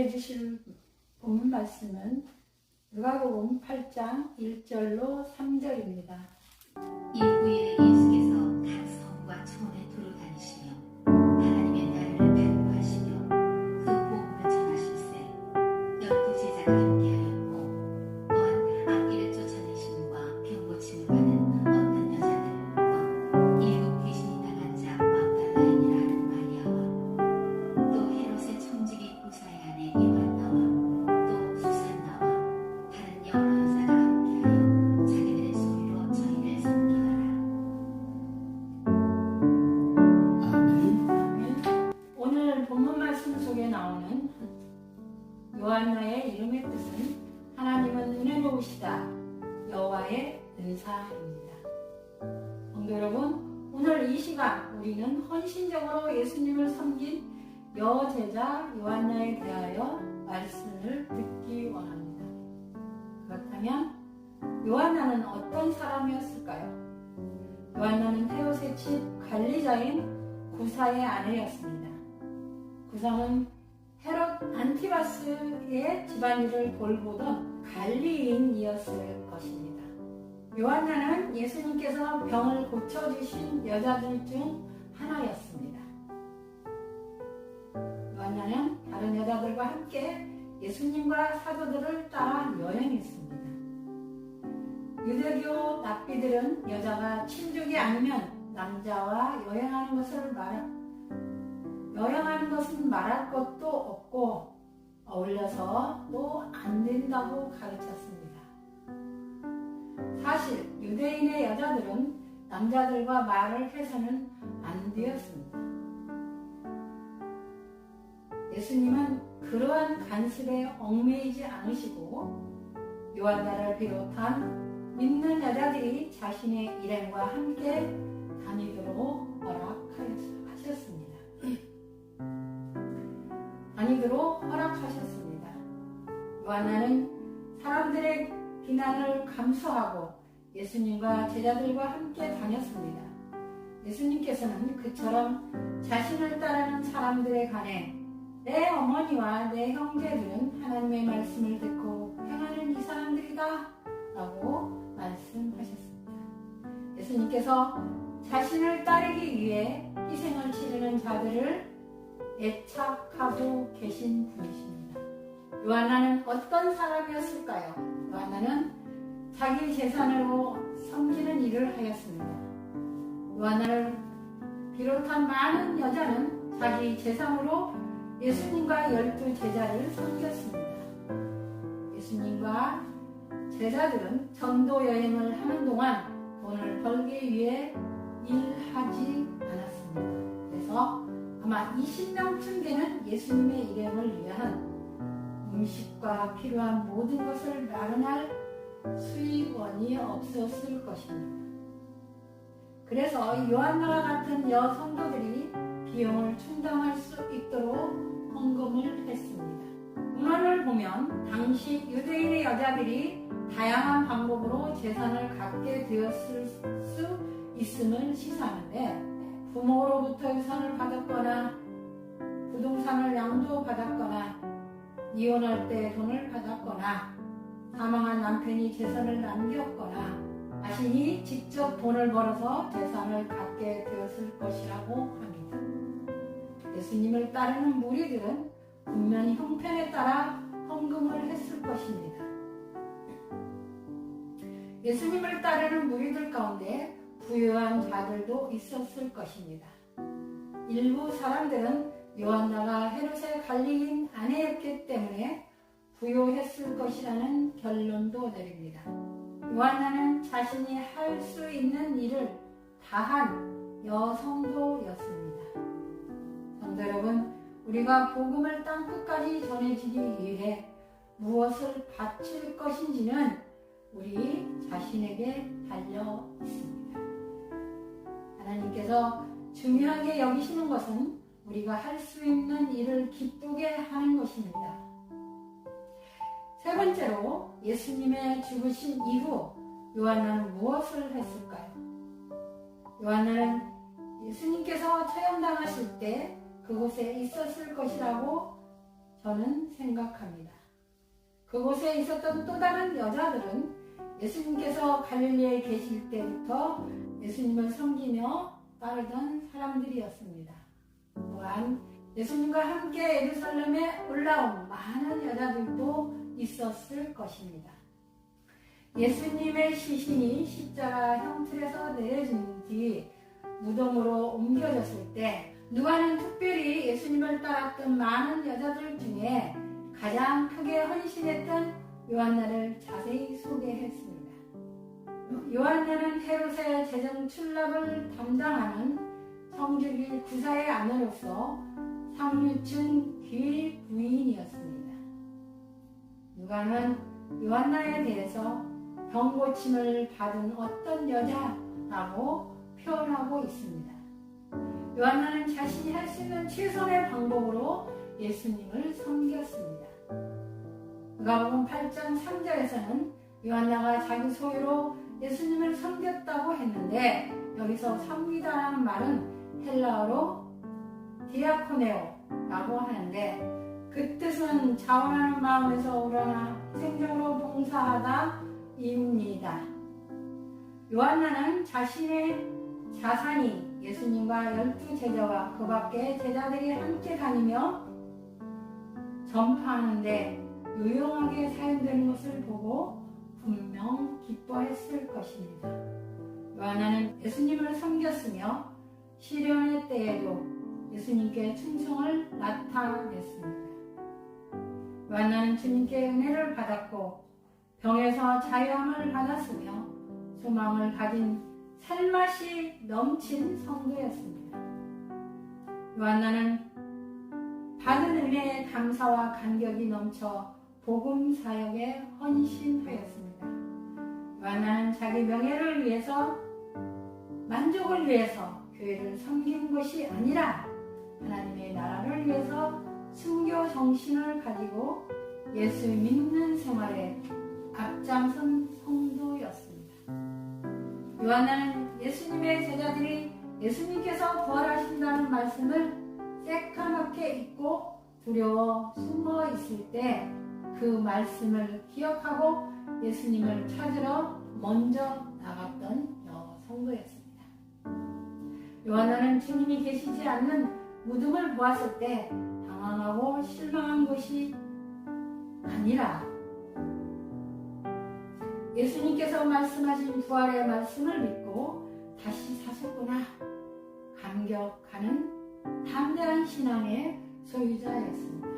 함께 해주실 본문 말씀은 누가복음 8장 1절로 3절입니다. 이후에 예수께서 각 성과 촌에 두루 다니시며 하나님의 나라를 배포하시며 그 복음을 전하실세. 12 제자가 함께하였고 또한 악기를 쫓아내심과 병 고침을 받은 어떤 여자들과 7 귀신이 나간 자 막달라인이라 하는 마리아와 또 헤롯의 총직이 구사의 아내 요한나와 또 수산나와 다른 여러 여자가 함께하여 자기들의 소리로 저희를 섬기더라. 아멘. 오늘 본문 말씀 속에 나오는 요한나의 이름의 뜻은 하나님은 은혜로우시다, 여호와의 은사입니다. 성도 여러분, 오늘 이 시간 우리는 헌신적으로 예수님을 섬긴 여제자 요한나에 대하여 말씀을 듣기 원합니다. 그렇다면 요한나는 어떤 사람이었을까요? 요한나는 헤롯의 집 관리자인 구사의 아내였습니다. 구사는 헤롯 안티바스의 집안일을 돌보던 관리인이었을 것입니다. 요한나는 예수님께서 병을 고쳐주신 여자들 중 하나였습니다. 요한나는 다른 여자들과 함께 예수님과 사도들을 따라 여행했습니다. 유대교 랍비들은 여자가 친족이 아니면 남자와 여행하는 것은 말할 것도 없고 어울려서 또 안 된다고 가르쳤습니다. 사실 유대인의 여자들은 남자들과 말을 해서는 안 되었습니다. 예수님은 그러한 간섭에 얽매이지 않으시고 요한나를 비롯한 믿는 여자들이 자신의 일행과 함께 다니도록 허락하셨습니다. 요한나는 사람들의 비난을 감수하고 예수님과 제자들과 함께 다녔습니다. 예수님께서는 그처럼 자신을 따르는 사람들에 관해 내 어머니와 내 형제들은 하나님의 말씀을 듣고 행하는 이 사람들이다 라고 말씀하셨습니다. 예수님께서 자신을 따르기 위해 희생을 치르는 자들을 애착하고 계신 분이십니다. 요한나는 어떤 사람이었을까요? 요한나는 자기 재산으로 섬기는 일을 하였습니다. 요한나를 비롯한 많은 여자는 자기 재산으로 예수님과 12 제자를 섬겼습니다. 예수님과 제자들은 전도 여행을 하는 동안 돈을 벌기 위해 일하지 않았습니다. 그래서 아마 20명쯤 되는 예수님의 일행을 위한 음식과 필요한 모든 것을 마련할 수입원이 없었을 것입니다. 그래서 요한나와 같은 여성도들이 비용을 충당할 수 있도록 헌금을 했습니다. 문헌을 보면 당시 유대인의 여자들이 다양한 방법으로 재산을 갖게 되었을 수 있음을 시사하는데 부모로부터 유산을 받았거나 부동산을 양도받았거나 이혼할 때 돈을 받았거나 사망한 남편이 재산을 남겼거나 자신이 직접 돈을 벌어서 재산을 갖게 되었을 것이라고 합니다. 예수님을 따르는 무리들은 분명히 형편에 따라 헌금을 했을 것입니다. 예수님을 따르는 무리들 가운데 부유한 자들도 있었을 것입니다. 일부 사람들은 요한나가 헤롯의 관리인 아내였기 때문에 부유했을 것이라는 결론도 내립니다. 요한나는 자신이 할 수 있는 일을 다한 여성도였습니다. 성도 여러분, 우리가 복음을 땅끝까지 전해지기 위해 무엇을 바칠 것인지는 우리 자신에게 달려 있습니다. 하나님께서 중요하게 여기시는 것은 우리가 할 수 있는 일을 기쁘게 하는 것입니다. 세 번째로 예수님의 죽으신 이후 요한나는 무엇을 했을까요? 요한나는 예수님께서 처형당하실 때 그곳에 있었을 것이라고 저는 생각합니다. 그곳에 있었던 또 다른 여자들은 예수님께서 갈릴리에 계실 때부터 예수님을 섬기며 따르던 사람들이었습니다. 또한 예수님과 함께 예루살렘에 올라온 많은 여자들도 있었을 것입니다. 예수님의 시신이 십자가 형틀에서 내려진 뒤 무덤으로 옮겨졌을 때 누가는 특별히 예수님을 따랐던 많은 여자들 중에 가장 크게 헌신했던 요한나를 자세히 소개했습니다. 요한나는 헤롯의 재정 출납을 담당하는 성주길 구사의 아내로서 상류층 귀 부인이었습니다. 누가는 요한나에 대해서 병고침을 받은 어떤 여자라고 표현하고 있습니다. 요한나는 자신이 할 수 있는 최선의 방법으로 예수님을 섬겼습니다. 누가복음 8장 3절에서는 요한나가 자기 소유로 예수님을 섬겼다고 했는데 여기서 섬기다라는 말은 헬라어로 디아코네오라고 하는데 그 뜻은 자원하는 마음에서 우러나 희생적으로 봉사하다 입니다. 요한나는 자신의 자산이 예수님과 12제자와 그 밖에 제자들이 함께 다니며 전파하는데 유용하게 사용되는 것을 보고 분명 기뻐했을 것입니다. 요한나는 예수님을 섬겼으며 시련의 때에도 예수님께 충성을 나타냈습니다. 요한나는 주님께 은혜를 받았고 병에서 자유함을 받았으며 소망을 가진 살맛이 넘친 성도였습니다. 요한나는 받은 은혜의 감사와 감격이 넘쳐 복음 사역에 헌신하였습니다. 요한나는 자기 명예를 위해서 만족을 위해서 교회를 섬긴 것이 아니라 하나님의 나라를 위해서 순교 정신을 가지고 예수 믿는 생활에 앞장선 성도였습니다. 요한나는 예수님의 제자들이 예수님께서 부활하신다는 말씀을 새까맣게 잊고 두려워 숨어 있을 때 그 말씀을 기억하고 예수님을 찾으러 먼저 나갔던 성도였습니다. 요한나는 주님이 계시지 않는 무덤을 보았을 때 당황하고 실망한 것이 아니라 예수님께서 말씀하신 부활의 말씀을 믿고 다시 사셨구나 감격하는 담대한 신앙의 소유자였습니다.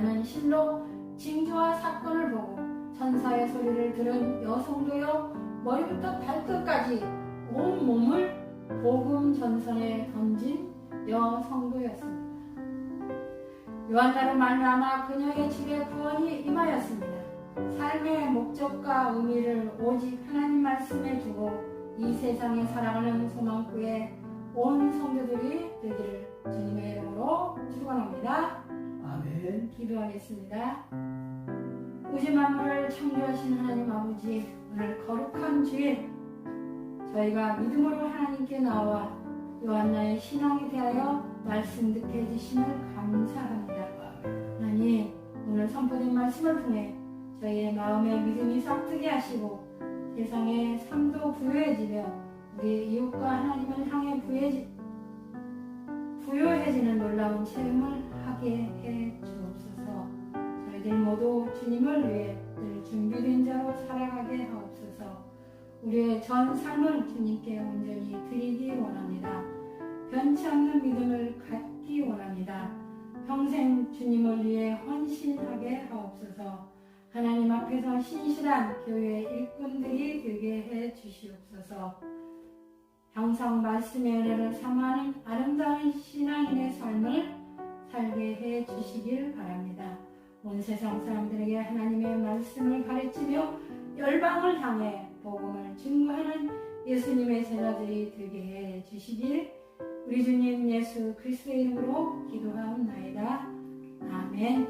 왜냐하면 실로 징조와 사건을 보고 천사의 소리를 들은 여성도요 머리부터 발끝까지 온 몸을 복음 전선에 던진 여성도였습니다. 요한나로 말미암아 그녀의 집에 구원이 임하였습니다. 삶의 목적과 의미를 오직 하나님 말씀에 두고 이 세상에 살아가는 소망구에 온 성도들이 되기를 주님의 이름으로 축원합니다. 아멘. 기도하겠습니다. 우주 만물을 창조하신 하나님 아버지, 오늘 거룩한 주일 저희가 믿음으로 하나님께 나와 요한나의 신앙에 대하여 말씀 듣게 해주심을 감사합니다. 하나님, 오늘 선포된 말씀을 통해 저희의 마음에 믿음이 싹트게 하시고 세상의 삶도 부유해지며 우리 이웃과 하나님을 향해 부유해지는 놀라운 체험을 하게 해 주옵소서. 저희들 모두 주님을 위해 늘 준비된 자로 살아가게 하옵소서. 우리의 전 삶을 주님께 온전히 드리기 원합니다. 변치 않는 믿음을 갖기 원합니다. 평생 주님을 위해 헌신하게 하옵소서. 하나님 앞에서 신실한 교회 일꾼들이 되게 해 주시옵소서. 항상 말씀의 은혜를 삼하는 아름다운 신앙인의 삶을 살게 해 주시길 바랍니다. 온 세상 사람들에게 하나님의 말씀을 가르치며 열방을 향해 복음을 증거하는 예수님의 제자들이 되게 해 주시길 우리 주님 예수 그리스도의 이름으로 기도하옵나이다. 아멘.